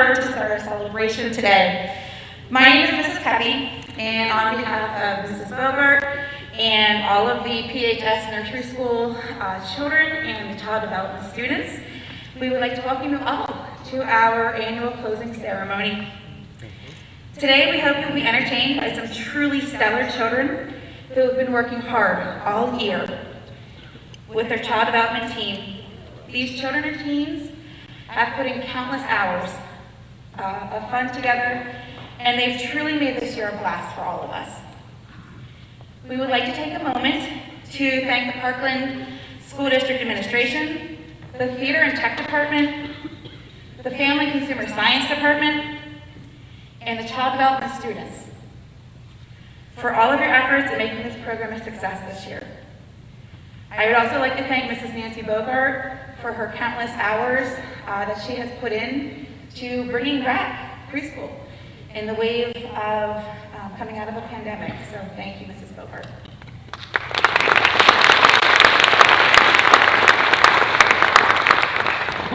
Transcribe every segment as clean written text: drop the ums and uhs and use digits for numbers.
honored to start our celebration today. My name is Mrs. Kepi, and on behalf of Mrs. Bogart and all of the PHS Nursery School children and the child development students, we would like to welcome you all to our annual closing ceremony. Today, we hope you'll be entertained by some truly stellar children who have been working hard all year with their child development team. These children and teens have put in countless hours of fun together, and they've truly made this year a blast for all of us. We would like to take a moment to thank the Parkland School District Administration, the Theater and Tech Department, the Family Consumer Science Department, and the Child Development students for all of your efforts in making this program a success this year. I would also like to thank Mrs. Nancy Bogart for her countless hours that she has put in to bringing back preschool in the wave of coming out of a pandemic. So thank you, Mrs. Bogart.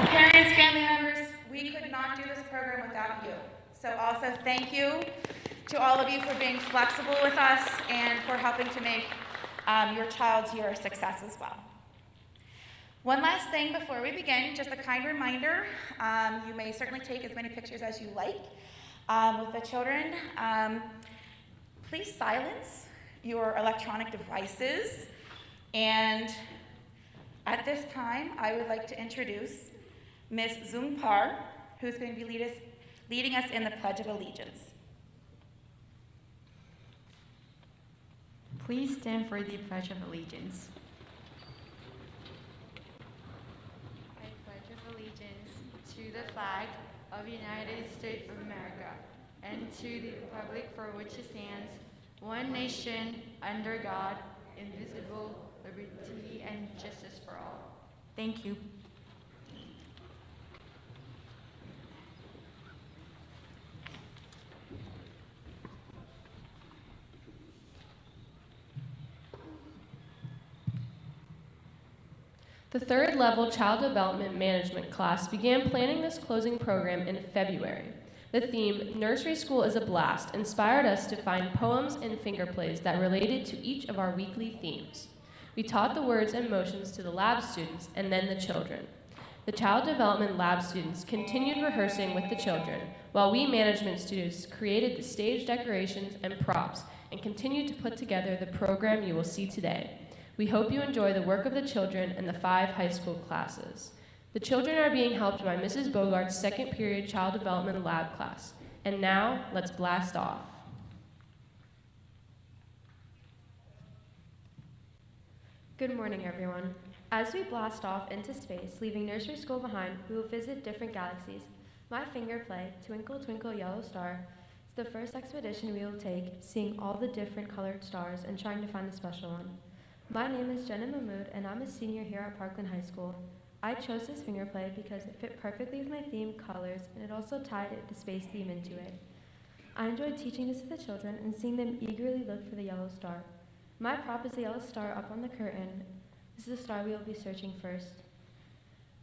Parents, family members, we could not do this program without you. So also thank you to all of you for being flexible with us and for helping to make your child's year a success as well. One last thing before we begin, just a kind reminder, you may certainly take as many pictures as you like with the children. Please silence your electronic devices. And at this time, I would like to introduce Ms. Zung Par, who's going to be leading us in the Pledge of Allegiance. Please stand for the Pledge of Allegiance. I pledge of allegiance to the flag of the United States of America and to the republic for which it stands, one nation, under God, indivisible, liberty and justice for all. Thank you. The third level Child Development Management class began planning this closing program in February. The theme, Nursery School is a Blast, inspired us to find poems and finger plays that related to each of our weekly themes. We taught the words and motions to the lab students and then the children. The Child Development Lab students continued rehearsing with the children, while we management students created the stage decorations and props and continued to put together the program you will see today. We hope you enjoy the work of the children and the 5 high school classes. The children are being helped by Mrs. Bogart's second period Child Development Lab class. And now, let's blast off. Good morning, everyone. As we blast off into space, leaving nursery school behind, we will visit different galaxies. My finger play, Twinkle Twinkle Yellow Star, is the first expedition we will take, seeing all the different colored stars and trying to find the special one. My name is Jenna Mahmood, and I'm a senior here at Parkland High School. I chose this finger play because it fit perfectly with my theme, colors, and it also tied the space theme into it. I enjoyed teaching this to the children and seeing them eagerly look for the yellow star. My prop is the yellow star up on the curtain. This is the star we will be searching first.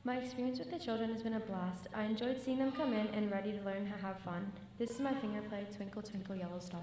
My experience with the children has been a blast. I enjoyed seeing them come in and ready to learn and have fun. This is my finger play, Twinkle Twinkle Yellow Star.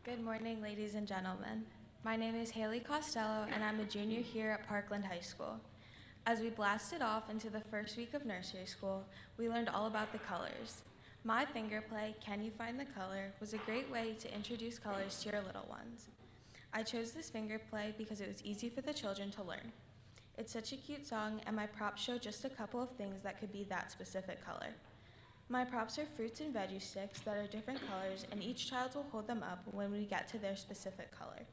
Good morning, ladies and gentlemen. My name is Haley Costello, and I'm a junior here at Parkland High School. As we blasted off into the first week of nursery school, we learned all about the colors. My finger play, Can You Find the Color, was a great way to introduce colors to your little ones. I chose this finger play because it was easy for the children to learn. It's such a cute song, and my props show just a couple of things that could be that specific color. My props are fruits and veggie sticks that are different colors, and each child will hold them up when we get to their specific color.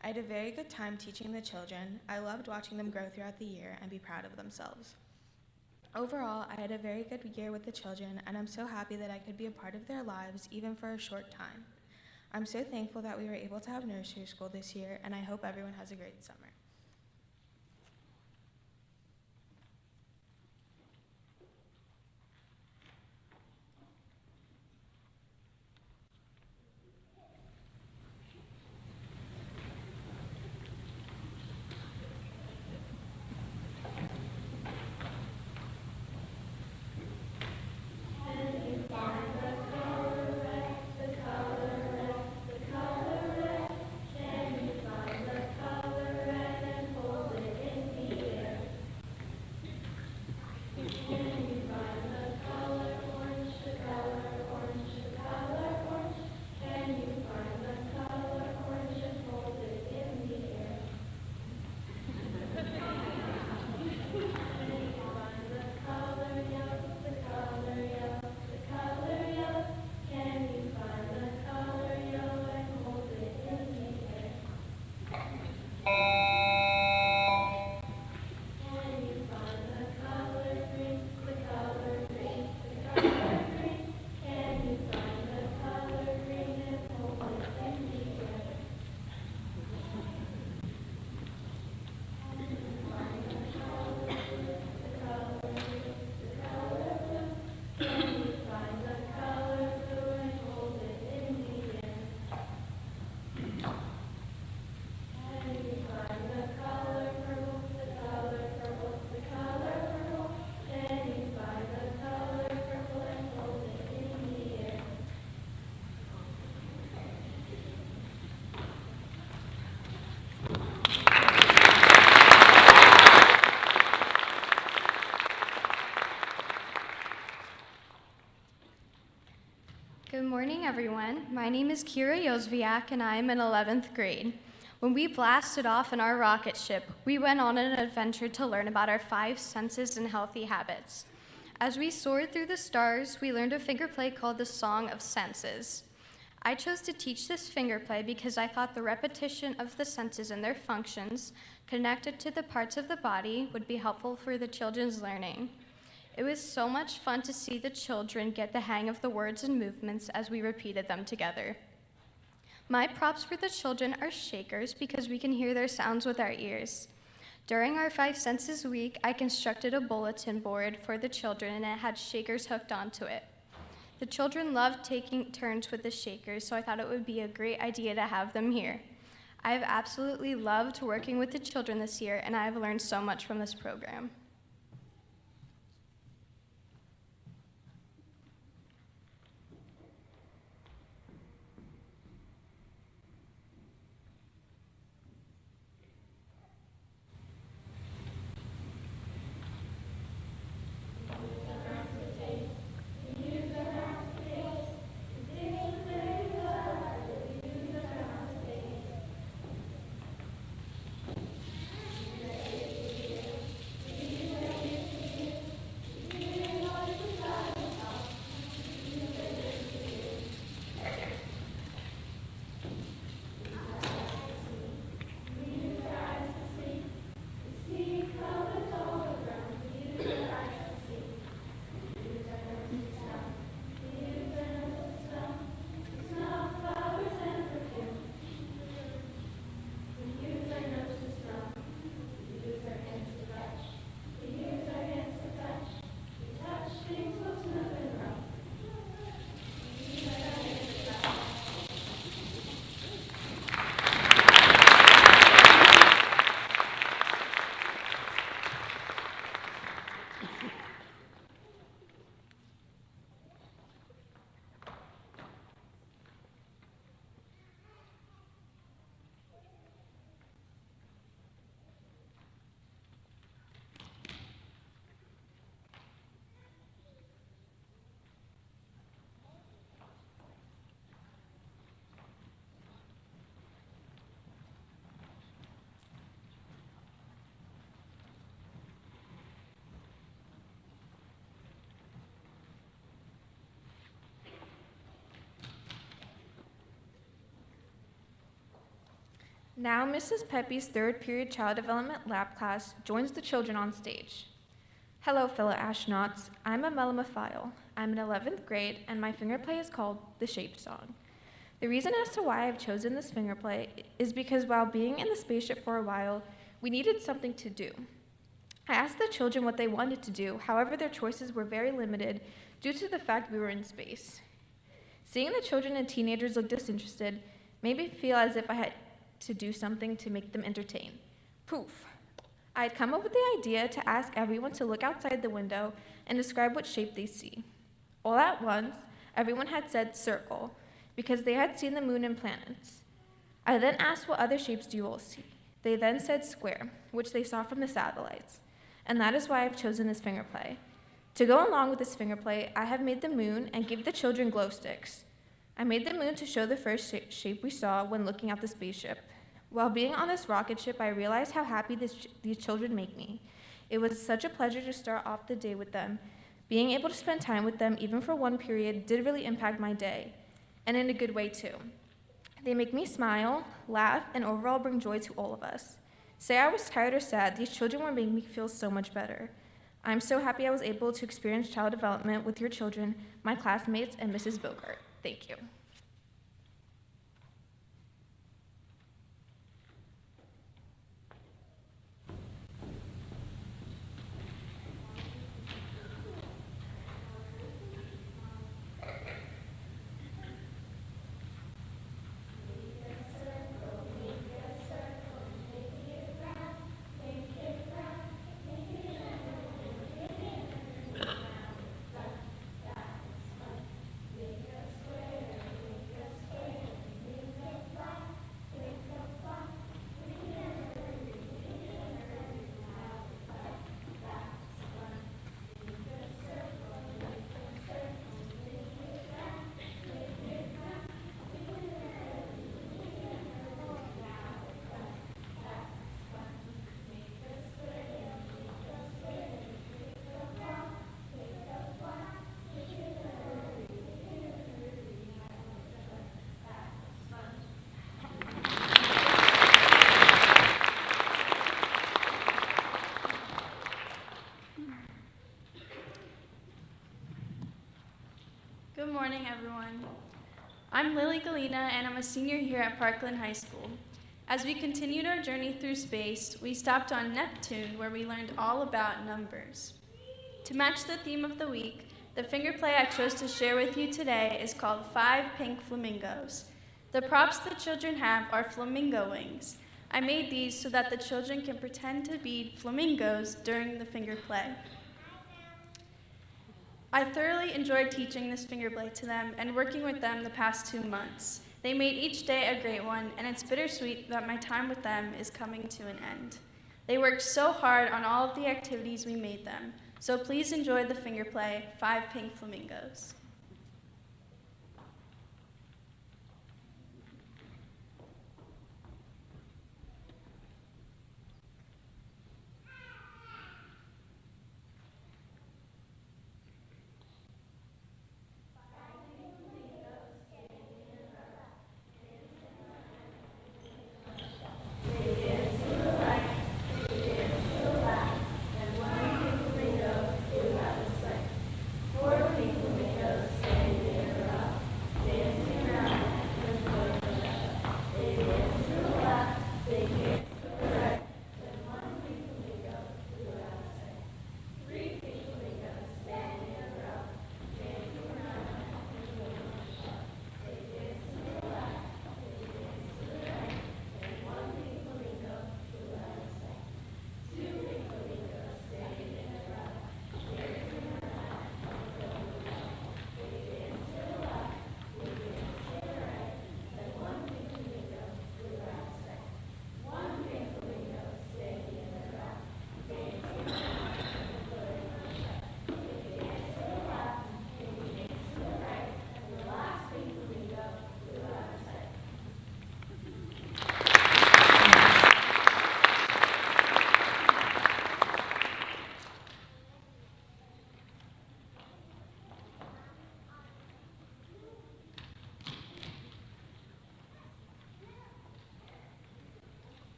I had a very good time teaching the children. I loved watching them grow throughout the year and be proud of themselves. Overall, I had a very good year with the children, and I'm so happy that I could be a part of their lives, even for a short time. I'm so thankful that we were able to have nursery school this year, and I hope everyone has a great summer. Good morning, everyone. My name is Kira Yozviak, and I am in 11th grade. When we blasted off in our rocket ship, we went on an adventure to learn about our 5 senses and healthy habits. As we soared through the stars, we learned a finger play called the Song of Senses. I chose to teach this finger play because I thought the repetition of the senses and their functions connected to the parts of the body would be helpful for the children's learning. It was so much fun to see the children get the hang of the words and movements as we repeated them together. My props for the children are shakers because we can hear their sounds with our ears. During our 5 Senses week, I constructed a bulletin board for the children, and it had shakers hooked onto it. The children loved taking turns with the shakers, so I thought it would be a great idea to have them here. I have absolutely loved working with the children this year, and I have learned so much from this program. Now Mrs. Pepe's third period child development lab class joins the children on stage. Hello, fellow astronauts. I'm Amela Mathile. I'm in 11th grade, and my finger play is called The Shape Song. The reason as to why I've chosen this finger play is because while being in the spaceship for a while, we needed something to do. I asked the children what they wanted to do, however their choices were very limited due to the fact we were in space. Seeing the children and teenagers look disinterested made me feel as if I had to do something to make them entertain. Poof! I had come up with the idea to ask everyone to look outside the window and describe what shape they see. All at once, everyone had said circle, because they had seen the moon and planets. I then asked what other shapes do you all see? They then said square, which they saw from the satellites. And that is why I've chosen this finger play. To go along with this finger play, I have made the moon and give the children glow sticks. I made the moon to show the first shape we saw when looking at the spaceship. While being on this rocket ship, I realized how happy these children make me. It was such a pleasure to start off the day with them. Being able to spend time with them, even for one period, did really impact my day, and in a good way too. They make me smile, laugh, and overall bring joy to all of us. Say I was tired or sad, these children were making me feel so much better. I'm so happy I was able to experience child development with your children, my classmates, and Mrs. Bogart. Thank you. Good morning, everyone. I'm Lily Galena, and I'm a senior here at Parkland High School. As we continued our journey through space, we stopped on Neptune, where we learned all about numbers. To match the theme of the week, the finger play I chose to share with you today is called 5 Pink Flamingos. The props the children have are flamingo wings. I made these so that the children can pretend to be flamingos during the finger play. I thoroughly enjoyed teaching this finger play to them and working with them the past 2 months. They made each day a great one, and it's bittersweet that my time with them is coming to an end. They worked so hard on all of the activities we made them, so please enjoy the finger play, 5 Pink Flamingos.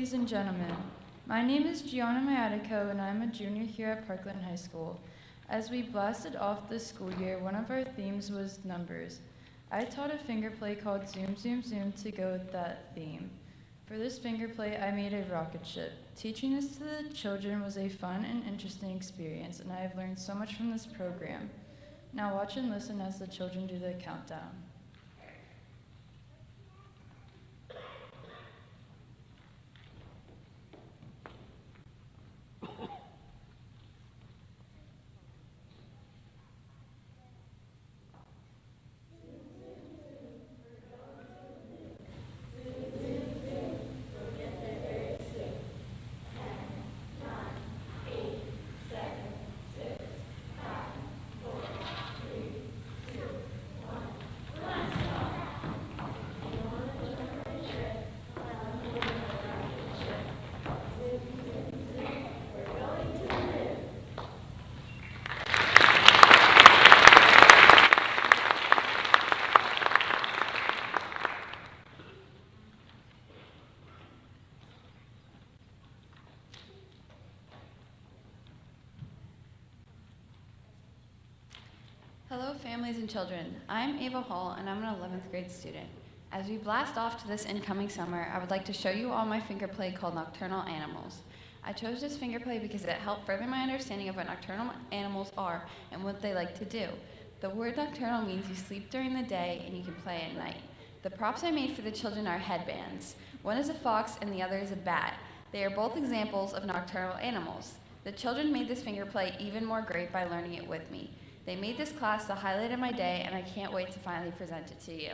ladies and gentlemen. My name is Gianna Mayatico, and I'm a junior here at Parkland High School. As we blasted off this school year, one of our themes was numbers. I taught a finger play called Zoom, Zoom, Zoom to go with that theme. For this finger play, I made a rocket ship. Teaching this to the children was a fun and interesting experience, and I have learned so much from this program. Now watch and listen as the children do the countdown. Hello, families and children. I'm Ava Hall, and I'm an 11th grade student. As we blast off to this incoming summer, I would like to show you all my finger play called Nocturnal Animals. I chose this finger play because it helped further my understanding of what nocturnal animals are and what they like to do. The word nocturnal means you sleep during the day and you can play at night. The props I made for the children are headbands. One is a fox and the other is a bat. They are both examples of nocturnal animals. The children made this finger play even more great by learning it with me. They made this class the highlight of my day, and I can't wait to finally present it to you.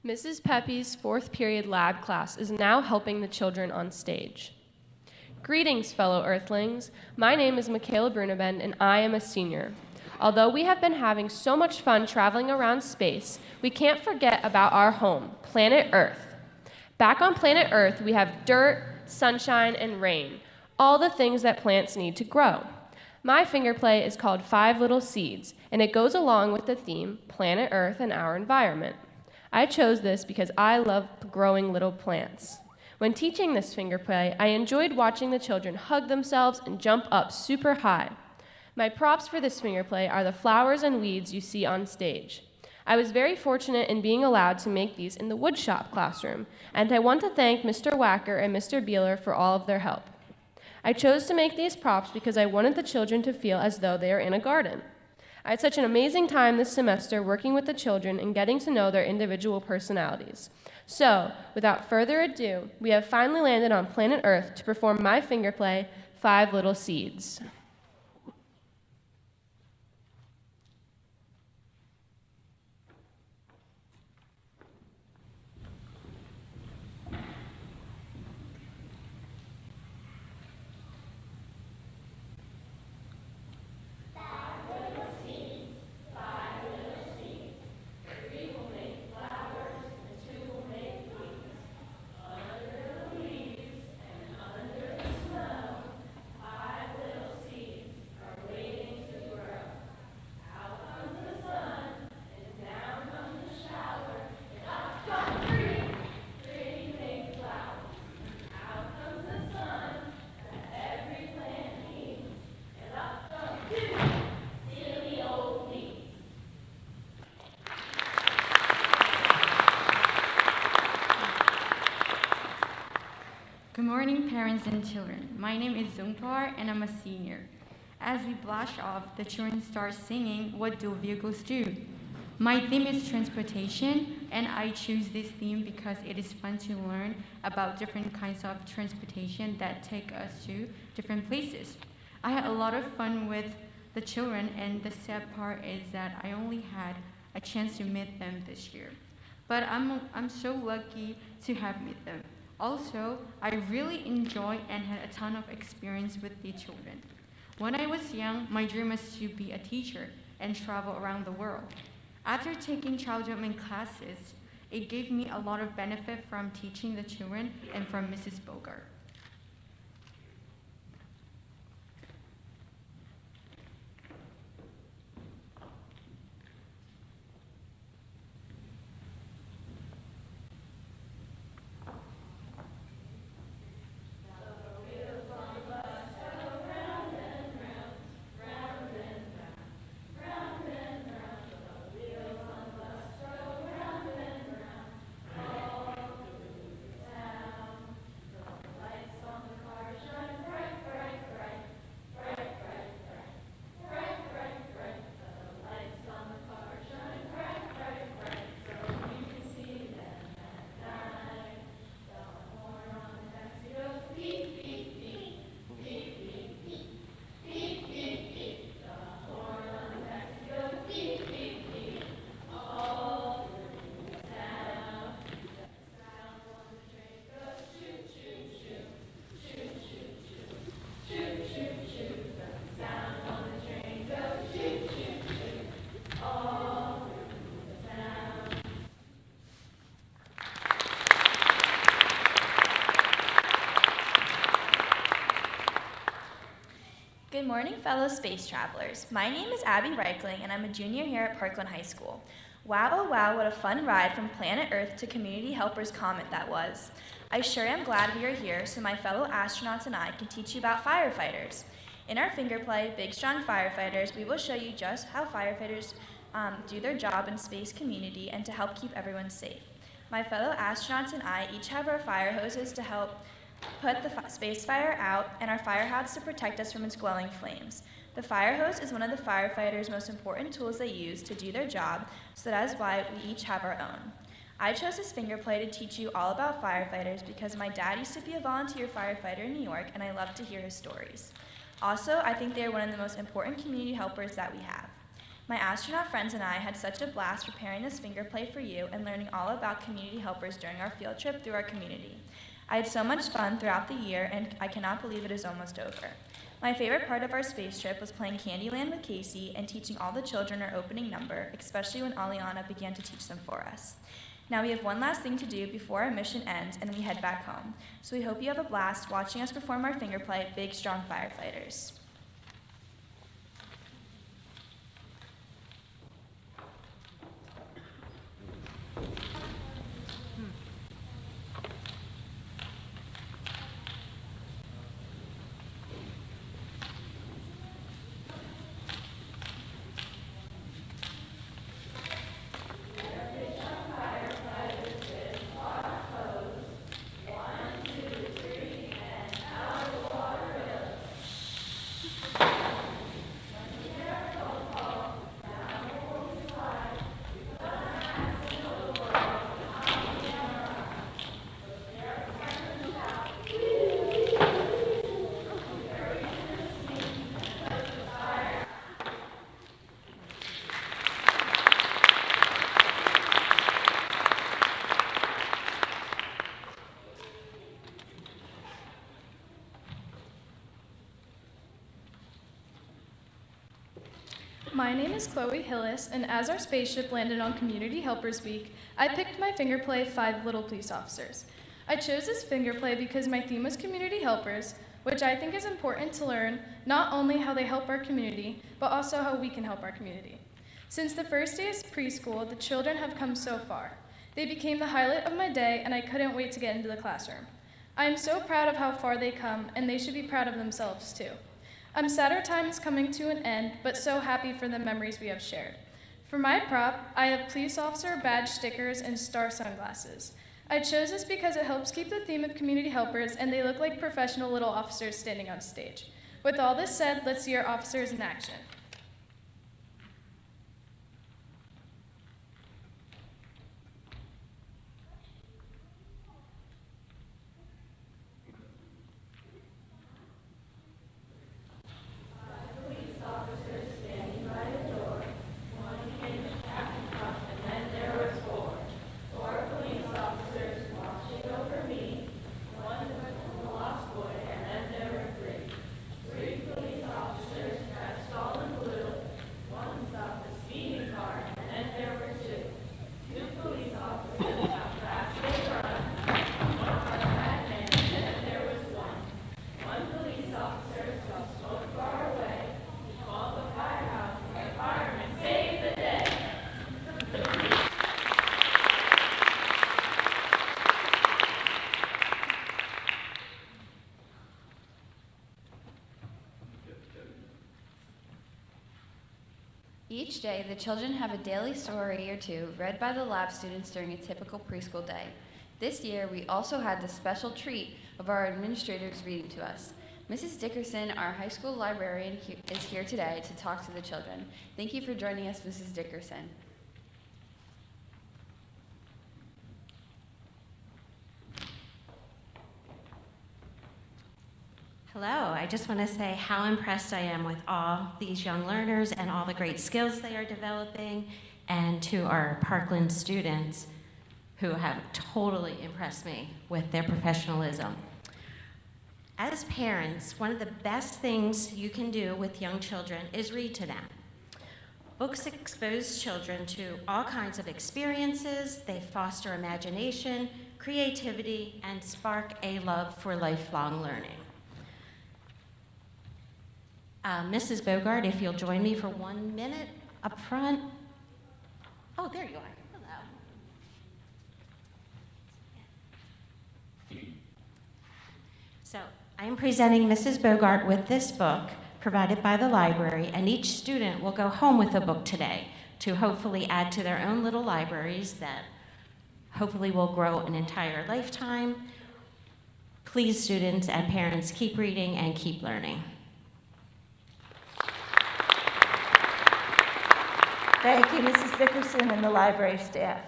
Mrs. Pepe's fourth period lab class is now helping the children on stage. Greetings, fellow Earthlings. My name is Michaela Brunebend, and I am a senior. Although we have been having so much fun traveling around space, we can't forget about our home, planet Earth. Back on planet Earth, we have dirt, sunshine, and rain, all the things that plants need to grow. My finger play is called 5 Little Seeds, and it goes along with the theme, Planet Earth and Our Environment. I chose this because I love growing little plants. When teaching this finger play, I enjoyed watching the children hug themselves and jump up super high. My props for this finger play are the flowers and weeds you see on stage. I was very fortunate in being allowed to make these in the woodshop classroom, and I want to thank Mr. Wacker and Mr. Beeler for all of their help. I chose to make these props because I wanted the children to feel as though they are in a garden. I had such an amazing time this semester working with the children and getting to know their individual personalities. So, without further ado, we have finally landed on planet Earth to perform my finger play, 5 Little Seeds. Good morning, parents and children. My name is Zungpar, and I'm a senior. As we blast off, the children start singing, "What do vehicles do?" My theme is transportation, and I choose this theme because it is fun to learn about different kinds of transportation that take us to different places. I had a lot of fun with the children, and the sad part is that I only had a chance to meet them this year. But I'm so lucky to have met them. Also, I really enjoyed and had a ton of experience with the children. When I was young, my dream was to be a teacher and travel around the world. After taking child development classes, it gave me a lot of benefit from teaching the children and from Mrs. Bogart. Good morning, fellow space travelers. My name is Abby Reichling, and I'm a junior here at Parkland High School. Wow, oh wow, what a fun ride from planet Earth to Community Helpers Comet that was. I sure am glad we are here so my fellow astronauts and I can teach you about firefighters. In our finger play, Big Strong Firefighters, we will show you just how firefighters do their job in space community and to help keep everyone safe. My fellow astronauts and I each have our fire hoses to help put the space fire out and our fire hats to protect us from its glowing flames. The fire hose is one of the firefighters' most important tools they use to do their job, so that is why we each have our own. I chose this finger play to teach you all about firefighters because my dad used to be a volunteer firefighter in New York and I love to hear his stories. Also, I think they are one of the most important community helpers that we have. My astronaut friends and I had such a blast preparing this finger play for you and learning all about community helpers during our field trip through our community. I had so much fun throughout the year, and I cannot believe it is almost over. My favorite part of our space trip was playing Candyland with Casey and teaching all the children our opening number, especially when Aliana began to teach them for us. Now we have one last thing to do before our mission ends and we head back home. So we hope you have a blast watching us perform our finger play, Big Strong Firefighters. My name is Chloe Hillis, and as our spaceship landed on Community Helpers Week, I picked my finger play, 5 Little Police Officers. I chose this finger play because my theme was community helpers, which I think is important to learn not only how they help our community, but also how we can help our community. Since the first day of preschool, the children have come so far. They became the highlight of my day, and I couldn't wait to get into the classroom. I am so proud of how far they come, and they should be proud of themselves too. I'm sad our time is coming to an end, but so happy for the memories we have shared. For my prop, I have police officer badge stickers and star sunglasses. I chose this because it helps keep the theme of community helpers and they look like professional little officers standing on stage. With all this said, let's see our officers in action. Each day, the children have a daily story or two read by the lab students during a typical preschool day. This year, we also had the special treat of our administrators reading to us. Mrs. Dickerson, our high school librarian, is here today to talk to the children. Thank you for joining us, Mrs. Dickerson. Hello, I just want to say how impressed I am with all these young learners and all the great skills they are developing, and to our Parkland students who have totally impressed me with their professionalism. As parents, one of the best things you can do with young children is read to them. Books expose children to all kinds of experiences, they foster imagination, creativity, and spark a love for lifelong learning. Mrs. Bogart, if you'll join me for 1 minute up front. Oh, there you are. Hello. So I'm presenting Mrs. Bogart with this book provided by the library, and each student will go home with a book today to hopefully add to their own little libraries that hopefully will grow an entire lifetime. Please, students and parents, keep reading and keep learning. Thank you, Mrs. Dickerson and the library staff.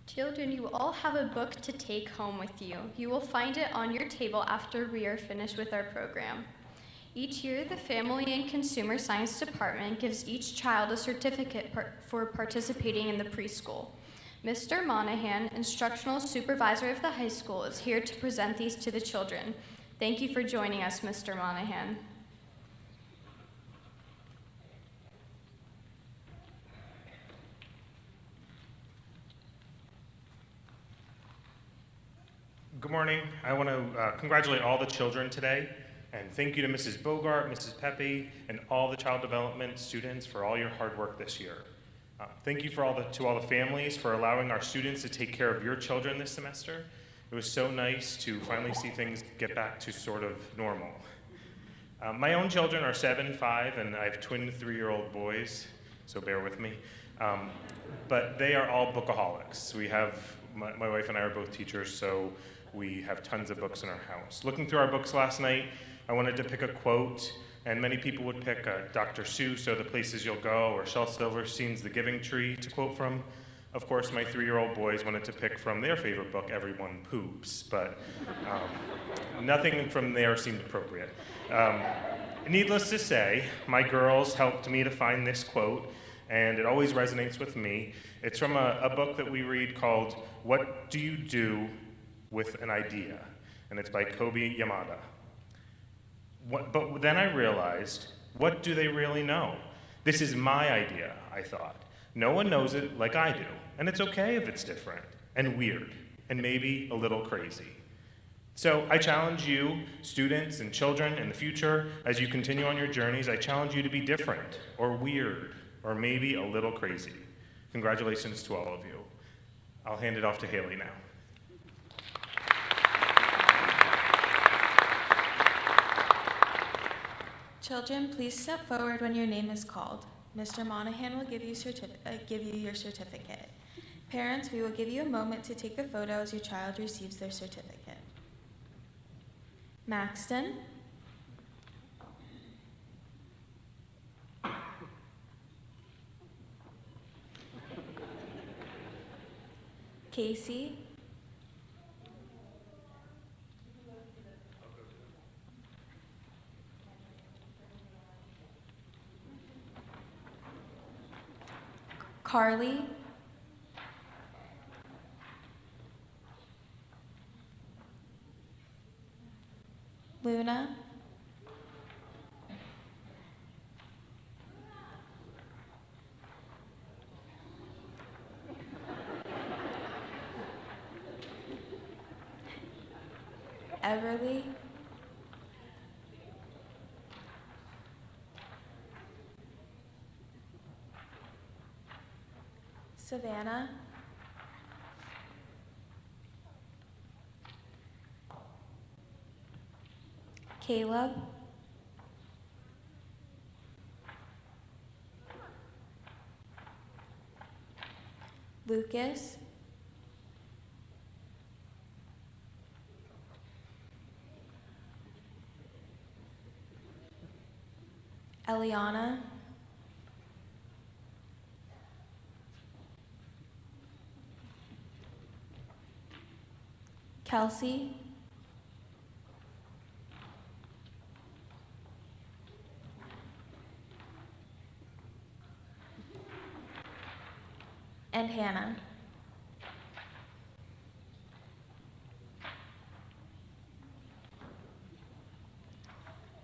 Children, you all have a book to take home with you. You will find it on your table after we are finished with our program. Each year, the Family and Consumer Science Department gives each child a certificate for participating in the preschool. Mr. Monahan, instructional supervisor of the high school, is here to present these to the children. Thank you for joining us, Mr. Monahan. Good morning. I want to congratulate all the children today, and thank you to Mrs. Bogart, Mrs. Pepe, and all the child development students for all your hard work this year. Thank you to all the families for allowing our students to take care of your children this semester. It was so nice to finally see things get back to sort of normal. My own children are 7, 5, and I have twin 3-year-old boys, so bear with me. But they are all bookaholics. We have, my wife and I are both teachers, so we have tons of books in our house. Looking through our books last night, I wanted to pick a quote, and many people would pick Dr. Seuss, or The Places You'll Go, or Shel Silverstein's The Giving Tree to quote from. Of course, my 3-year-old boys wanted to pick from their favorite book, Everyone Poops, but nothing from there seemed appropriate. Needless to say, my girls helped me to find this quote, and it always resonates with me. It's from a book that we read called What Do You Do with an Idea? And it's by Kobe Yamada. But then I realized, what do they really know? This is my idea, I thought. No one knows it like I do, and it's okay if it's different and weird and maybe a little crazy. So I challenge you, students and children in the future, as you continue on your journeys, I challenge you to be different or weird or maybe a little crazy. Congratulations to all of you. I'll hand it off to Haley now. Children, please step forward when your name is called. Mr. Monahan will give you your certificate. Parents, we will give you a moment to take a photo as your child receives their certificate. Maxton. Casey. Carly. Luna. Everly. Savannah. Caleb. Lucas. Eliana. Kelsey. And Hannah.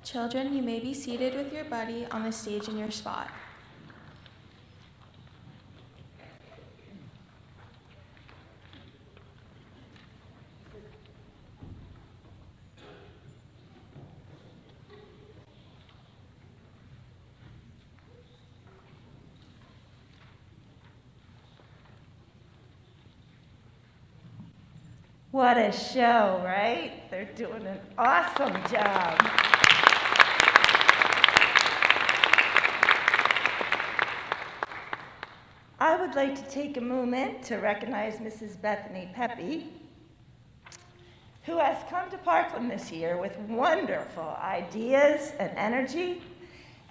Children, you may be seated with your buddy on the stage in your spot. What a show, right? They're doing an awesome job. I would like to take a moment to recognize Mrs. Bethany Pepe, who has come to Parkland this year with wonderful ideas and energy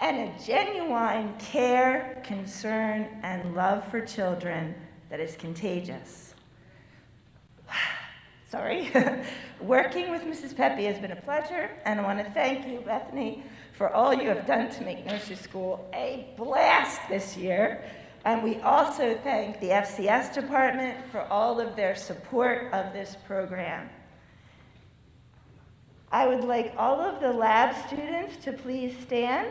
and a genuine care, concern, and love for children that is contagious. Sorry. Working with Mrs. Pepe has been a pleasure, and I want to thank you, Bethany, for all you have done to make nursery school a blast this year. And we also thank the FCS department for all of their support of this program. I would like all of the lab students to please stand.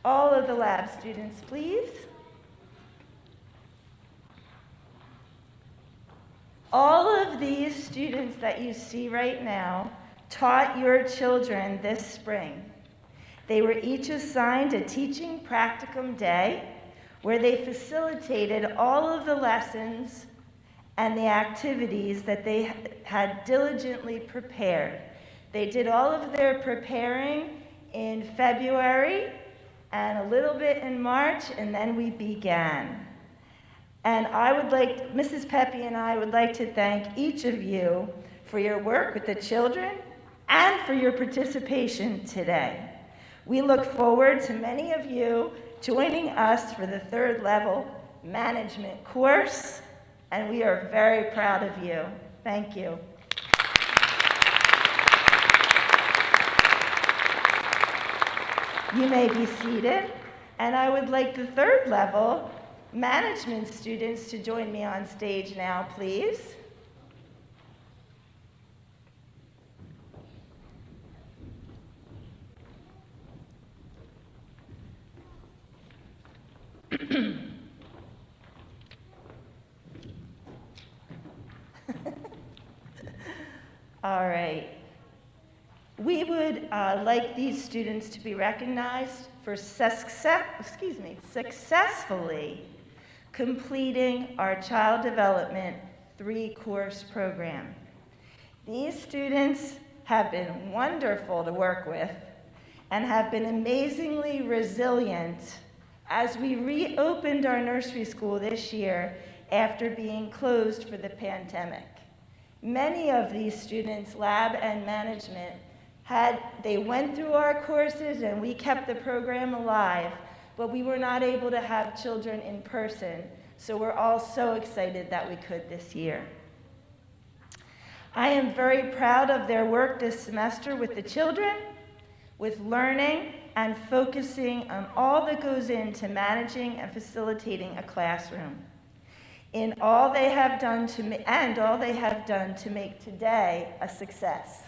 All of the lab students, please. All of these students that you see right now taught your children this spring. They were each assigned a teaching practicum day where they facilitated all of the lessons and the activities that they had diligently prepared. They did all of their preparing in February and a little bit in March, and then we began. And Mrs. Pepe and I would like to thank each of you for your work with the children and for your participation today. We look forward to many of you joining us for the 3rd level management course, and we are very proud of you. Thank you. You may be seated, and I would like the 3rd level management students to join me on stage now, please. All right. We would like these students to be recognized for successfully completing our Child Development 3-course program. These students have been wonderful to work with, and have been amazingly resilient as we reopened our nursery school this year after being closed for the pandemic. Many of these students, lab and management, they went through our courses and we kept the program alive, but we were not able to have children in person, so we're all so excited that we could this year. I am very proud of their work this semester with the children, with learning and focusing on all that goes into managing and facilitating a classroom. In all they have done to make today a success.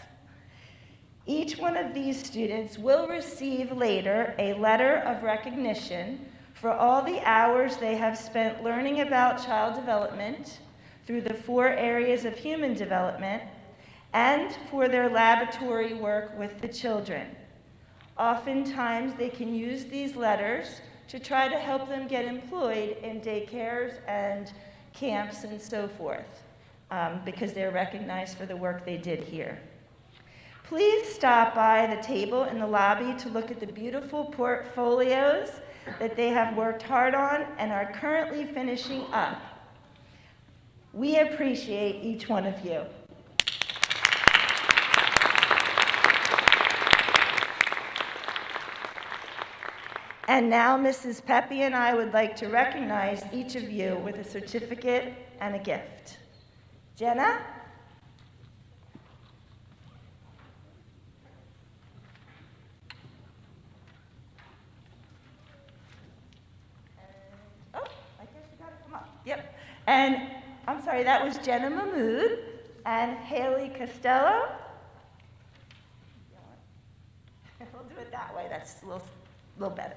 Each one of these students will receive later a letter of recognition for all the hours they have spent learning about child development through the 4 areas of human development and for their laboratory work with the children. Oftentimes, they can use these letters to try to help them get employed in daycares and camps and so forth, because they're recognized for the work they did here. Please stop by the table in the lobby to look at the beautiful portfolios that they have worked hard on and are currently finishing up. We appreciate each one of you. And now Mrs. Pepe and I would like to recognize each of you with a certificate and a gift. Jenna? Oh, I guess you gotta come up. Yep. And I'm sorry, that was Jenna Mahmood and Haley Costello. We'll do it that way, that's a little better.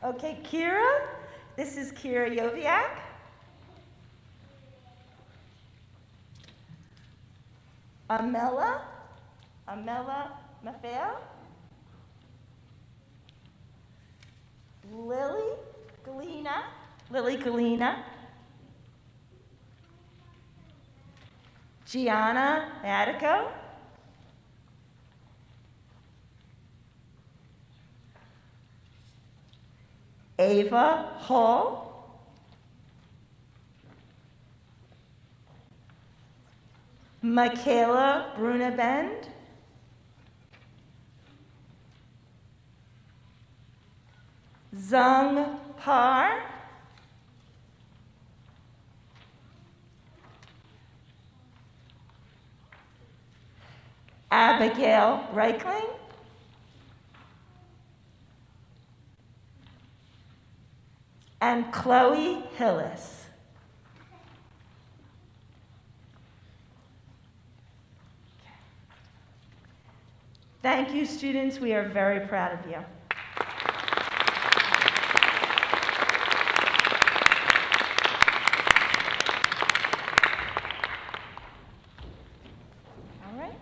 Okay, Kira. This is Kira Joviak. Amela Maffeo. Lily Galina. Gianna Madico. Ava Hall. Michaela Brunabend. Zung Par. Abigail Reichling. And Chloe Hillis. Thank you, students. We are very proud of you. All right.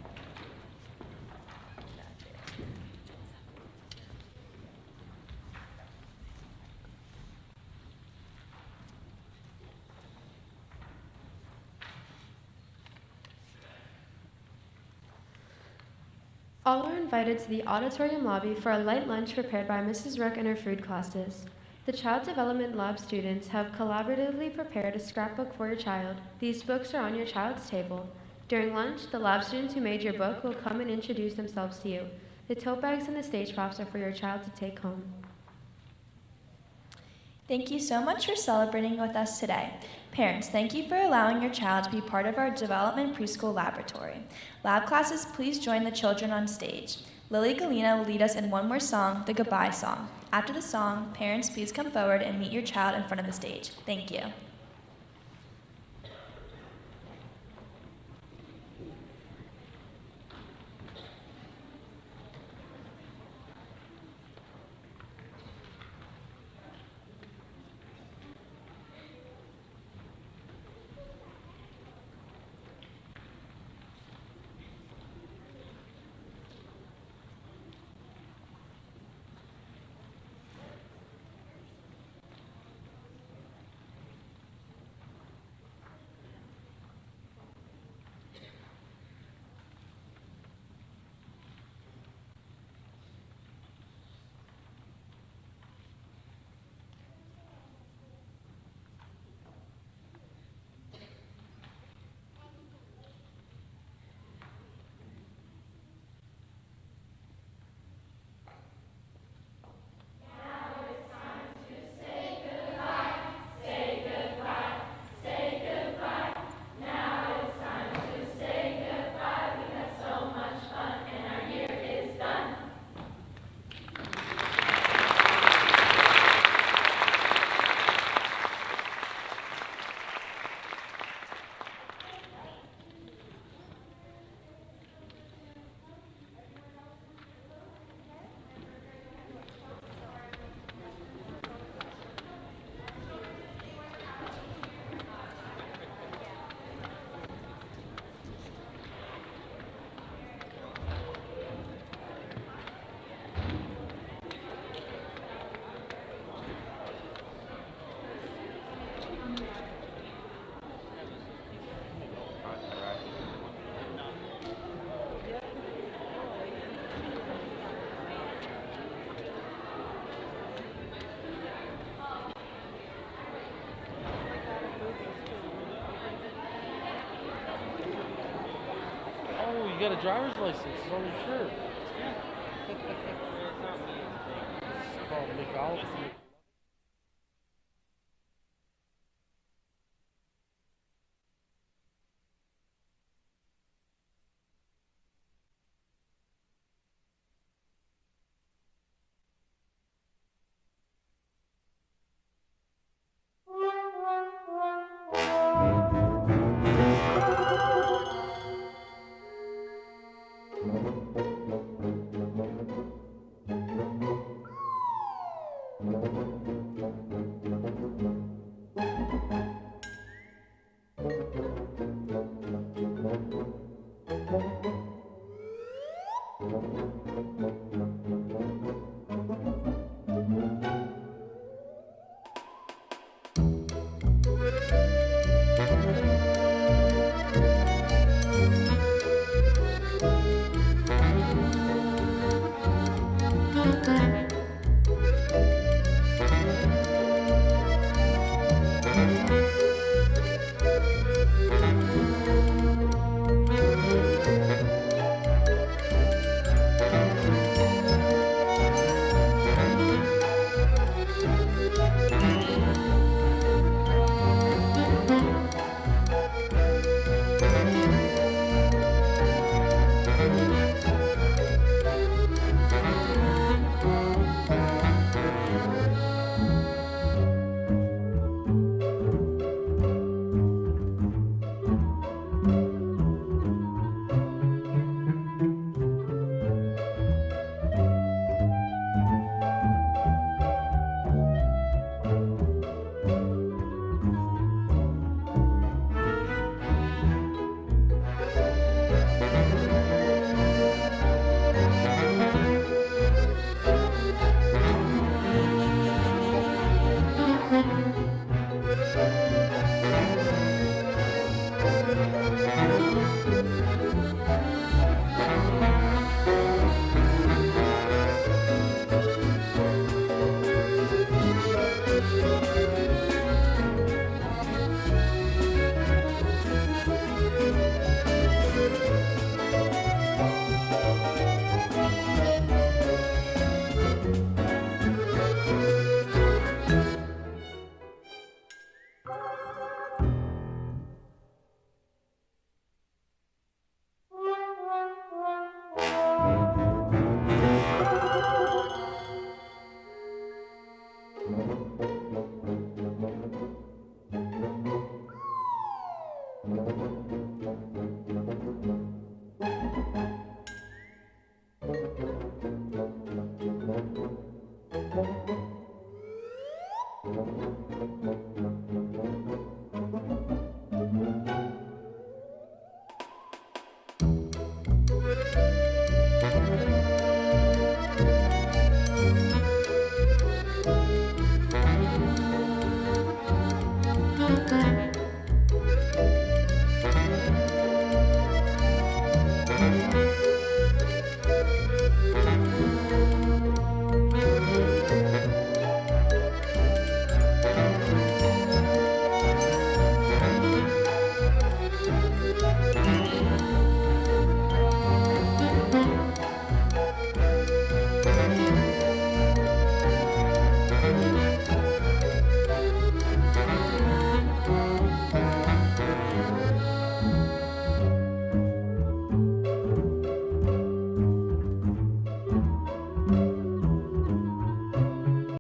All are invited to the auditorium lobby for a light lunch prepared by Mrs. Rook and her food classes. The Child Development Lab students have collaboratively prepared a scrapbook for your child. These books are on your child's table. During lunch, the lab students who made your book will come and introduce themselves to you. The tote bags and the stage props are for your child to take home. Thank you so much for celebrating with us today. Parents, thank you for allowing your child to be part of our development preschool laboratory. Lab classes, please join the children on stage. Lily Galina will lead us in one more song, the Goodbye Song. After the song, parents, please come forward and meet your child in front of the stage. Thank you. got a driver's license. It's on your shirt. Yeah. It's not me. It's called McAuliffe.